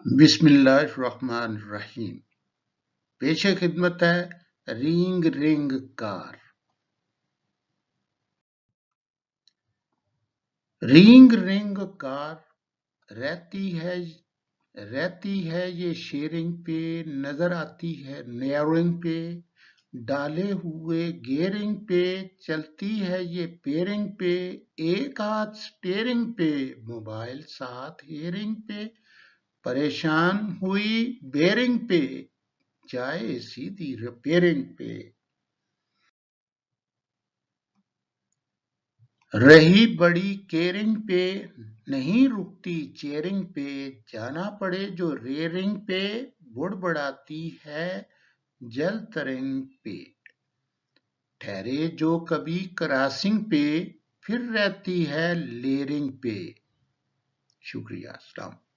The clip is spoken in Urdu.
بسم اللہ الرحمن الرحیم۔ پیش خدمت ہے رینگ رینگ کار۔ رینگ رینگ کار رہتی ہے یہ شیئرنگ پہ، نظر آتی ہے نیئرنگ پہ، ڈالے ہوئے گیئرنگ پہ، چلتی ہے یہ پیئرنگ پہ، ایک ہاتھ سٹیئرنگ پہ، موبائل ساتھ ہیئرنگ پہ، پریشان ہوئی بیئرنگ پہ، جائے سیدھی ریپیئرنگ پہ، رہی بڑی کیئرنگ پہ، نہیں رکتی چیئرنگ پہ، جانا پڑے جو ریئرنگ پہ، بڑبڑاتی ہے جل ترنگ پہ، ٹھہرے جو کبھی کراسنگ پہ، پھر رہتی ہے لیئرنگ پہ۔ شکریہ، السلام۔